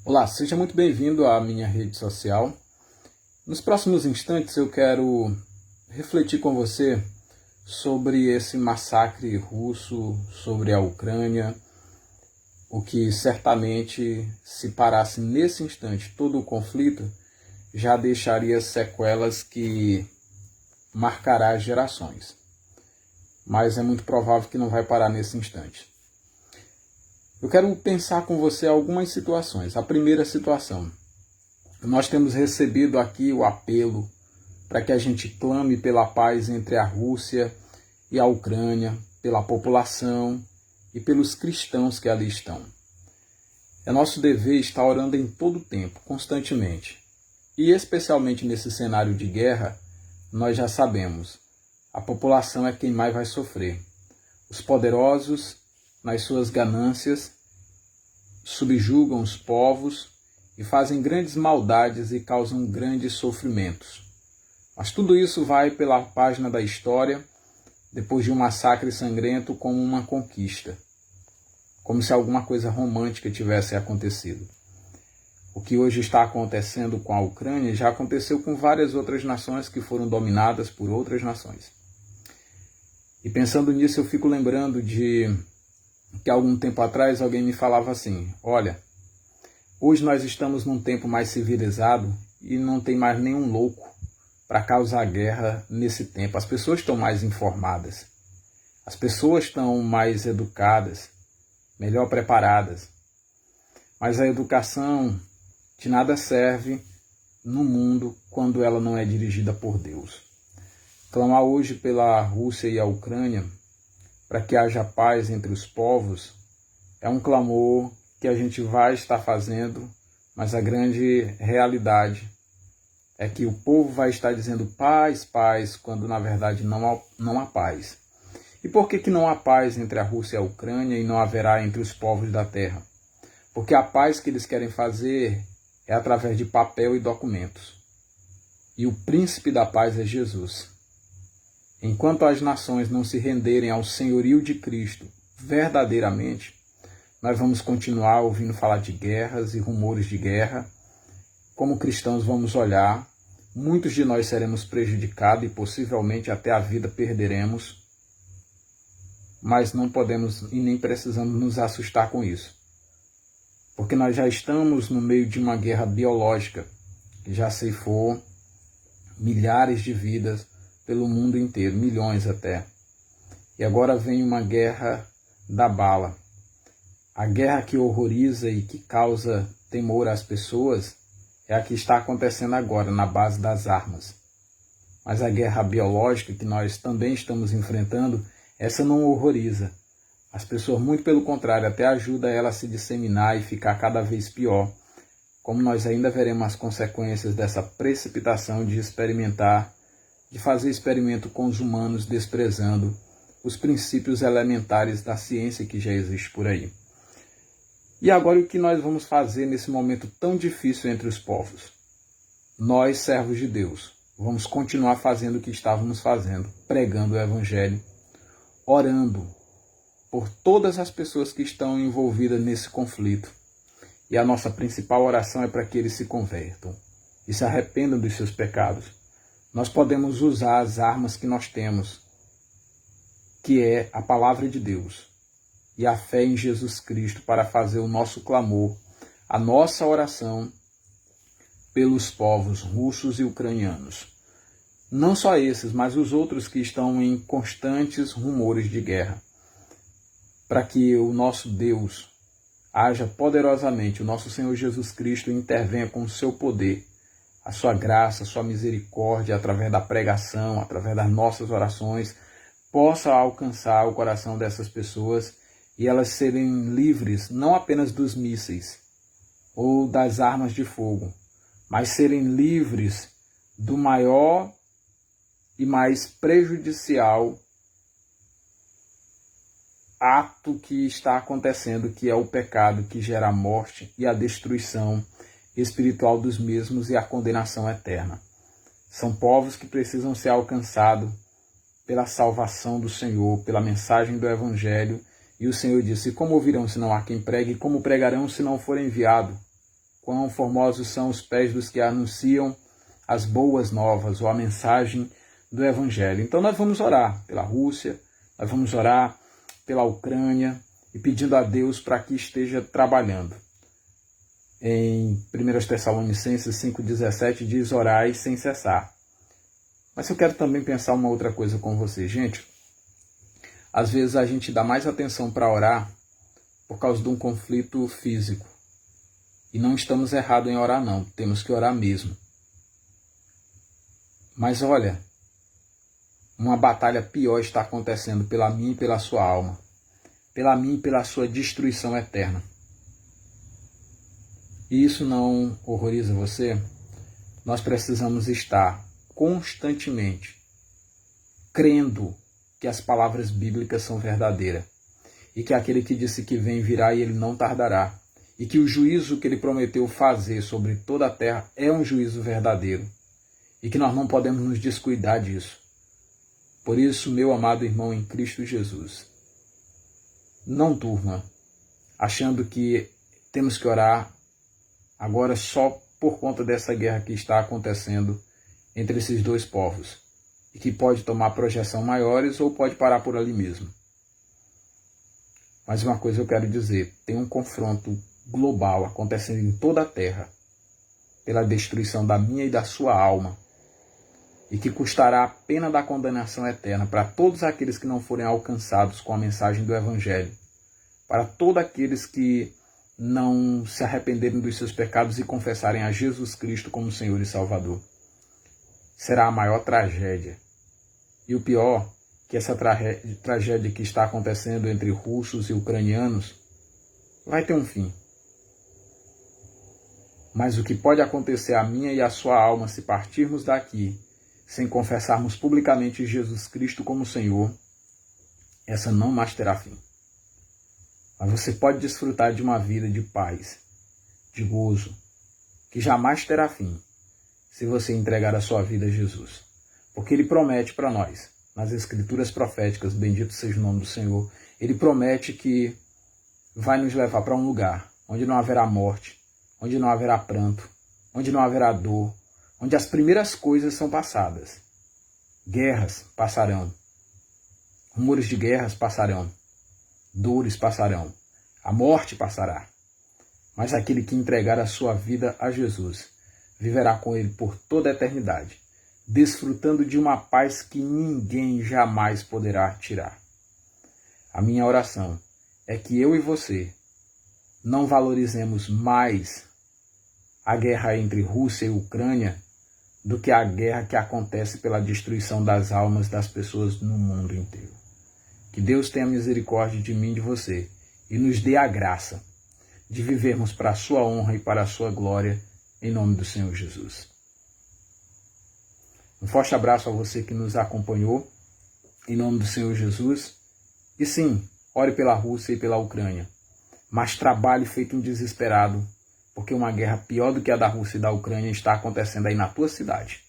Olá, seja muito bem-vindo à minha rede social. Nos próximos instantes eu quero refletir com você sobre esse massacre russo sobre a Ucrânia, o que certamente, se parasse nesse instante todo o conflito, já deixaria sequelas que marcará gerações. Mas é muito provável que não vai parar nesse instante. Eu quero pensar com você algumas situações. A primeira situação: nós temos recebido aqui o apelo para que a gente clame pela paz entre a Rússia e a Ucrânia, pela população e pelos cristãos que ali estão. É nosso dever estar orando em todo o tempo, constantemente. E especialmente nesse cenário de guerra, nós já sabemos, a população é quem mais vai sofrer. Os poderosos, nas suas ganâncias, subjugam os povos e fazem grandes maldades e causam grandes sofrimentos. Mas tudo isso vai pela página da história, depois de um massacre sangrento, como uma conquista. Como se alguma coisa romântica tivesse acontecido. O que hoje está acontecendo com a Ucrânia já aconteceu com várias outras nações que foram dominadas por outras nações. E pensando nisso, eu fico lembrando de que algum tempo atrás alguém me falava assim: olha, hoje nós estamos num tempo mais civilizado e não tem mais nenhum louco para causar guerra nesse tempo. As pessoas estão mais informadas, as pessoas estão mais educadas, melhor preparadas. Mas a educação de nada serve no mundo quando ela não é dirigida por Deus. Clamar hoje pela Rússia e a Ucrânia para que haja paz entre os povos é um clamor que a gente vai estar fazendo, mas a grande realidade é que o povo vai estar dizendo paz, paz, quando na verdade não há paz. E por que não há paz entre a Rússia e a Ucrânia e não haverá entre os povos da terra? Porque a paz que eles querem fazer é através de papel e documentos. E o príncipe da paz é Jesus. Enquanto as nações não se renderem ao senhorio de Cristo verdadeiramente, nós vamos continuar ouvindo falar de guerras e rumores de guerra. Como cristãos vamos olhar, muitos de nós seremos prejudicados e possivelmente até a vida perderemos, mas não podemos e nem precisamos nos assustar com isso, porque nós já estamos no meio de uma guerra biológica que já ceifou milhares de vidas pelo mundo inteiro, milhões até. E agora vem uma guerra da bala. A guerra que horroriza e que causa temor às pessoas é a que está acontecendo agora, na base das armas. Mas a guerra biológica que nós também estamos enfrentando, essa não horroriza. As pessoas, muito pelo contrário, até ajuda ela a se disseminar e ficar cada vez pior. Como nós ainda veremos as consequências dessa precipitação de fazer experimento com os humanos, desprezando os princípios elementares da ciência que já existe por aí. E agora o que nós vamos fazer nesse momento tão difícil entre os povos? Nós, servos de Deus, vamos continuar fazendo o que estávamos fazendo, pregando o Evangelho, orando por todas as pessoas que estão envolvidas nesse conflito. E a nossa principal oração é para que eles se convertam e se arrependam dos seus pecados. Nós podemos usar as armas que nós temos, que é a palavra de Deus e a fé em Jesus Cristo, para fazer o nosso clamor, a nossa oração pelos povos russos e ucranianos. Não só esses, mas os outros que estão em constantes rumores de guerra. Para que o nosso Deus haja poderosamente, o nosso Senhor Jesus Cristo intervenha com o seu poder, a sua graça, a sua misericórdia, através da pregação, através das nossas orações, possa alcançar o coração dessas pessoas e elas serem livres não apenas dos mísseis ou das armas de fogo, mas serem livres do maior e mais prejudicial ato que está acontecendo, que é o pecado que gera a morte e a destruição espiritual dos mesmos e a condenação eterna. São povos que precisam ser alcançados pela salvação do Senhor, pela mensagem do Evangelho. E o Senhor disse: como ouvirão se não há quem pregue? E como pregarão se não for enviado? quão formosos são os pés dos que anunciam as boas novas ou a mensagem do Evangelho. Então nós vamos orar pela Rússia, nós vamos orar pela Ucrânia e pedindo a Deus para que esteja trabalhando. Em 1 Tessalonicenses 5,17 diz: orai sem cessar. Mas eu quero também pensar uma outra coisa com você, gente. Às vezes a gente dá mais atenção para orar por causa de um conflito físico. E não estamos errados em orar, não. Temos que orar mesmo. Mas olha, uma batalha pior está acontecendo pela minha e pela sua alma. Pela minha e pela sua destruição eterna. E isso não horroriza você? Nós precisamos estar constantemente crendo que as palavras bíblicas são verdadeiras e que aquele que disse que vem virá e ele não tardará, e que o juízo que ele prometeu fazer sobre toda a terra é um juízo verdadeiro e que nós não podemos nos descuidar disso. Por isso, meu amado irmão em Cristo Jesus, não durma achando que temos que orar agora só por conta dessa guerra que está acontecendo entre esses dois povos e que pode tomar projeção maiores ou pode parar por ali mesmo. Mas uma coisa eu quero dizer, tem um confronto global acontecendo em toda a terra pela destruição da minha e da sua alma e que custará a pena da condenação eterna para todos aqueles que não forem alcançados com a mensagem do Evangelho, para todos aqueles que não se arrependerem dos seus pecados e confessarem a Jesus Cristo como Senhor e Salvador. Será a maior tragédia. E o pior, que essa tragédia que está acontecendo entre russos e ucranianos vai ter um fim. Mas o que pode acontecer à minha e à sua alma se partirmos daqui sem confessarmos publicamente Jesus Cristo como Senhor, essa não mais terá fim. Mas você pode desfrutar de uma vida de paz, de gozo, que jamais terá fim, se você entregar a sua vida a Jesus. Porque Ele promete para nós, nas Escrituras proféticas, bendito seja o nome do Senhor, Ele promete que vai nos levar para um lugar onde não haverá morte, onde não haverá pranto, onde não haverá dor, onde as primeiras coisas são passadas. Guerras passarão, rumores de guerras passarão, dores passarão, a morte passará. Mas aquele que entregar a sua vida a Jesus viverá com Ele por toda a eternidade, desfrutando de uma paz que ninguém jamais poderá tirar. A minha oração é que eu e você não valorizemos mais a guerra entre Rússia e Ucrânia do que a guerra que acontece pela destruição das almas das pessoas no mundo inteiro. Que Deus tenha misericórdia de mim e de você e nos dê a graça de vivermos para a sua honra e para a sua glória, em nome do Senhor Jesus. Um forte abraço a você que nos acompanhou, em nome do Senhor Jesus. E sim, ore pela Rússia e pela Ucrânia, mas trabalhe feito um desesperado, porque uma guerra pior do que a da Rússia e da Ucrânia está acontecendo aí na tua cidade,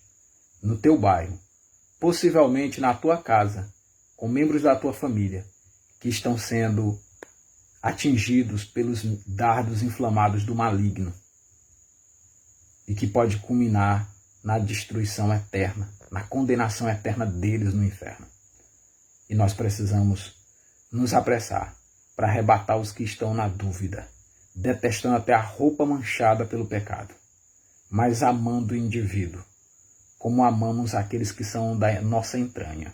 no teu bairro, possivelmente na tua casa, com membros da tua família que estão sendo atingidos pelos dardos inflamados do maligno e que pode culminar na destruição eterna, na condenação eterna deles no inferno. E nós precisamos nos apressar para arrebatar os que estão na dúvida, detestando até a roupa manchada pelo pecado, mas amando o indivíduo, como amamos aqueles que são da nossa entranha.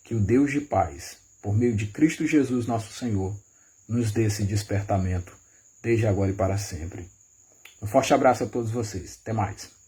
Que o Deus de paz, por meio de Cristo Jesus nosso Senhor, nos dê esse despertamento, desde agora e para sempre. Um forte abraço a todos vocês. Até mais.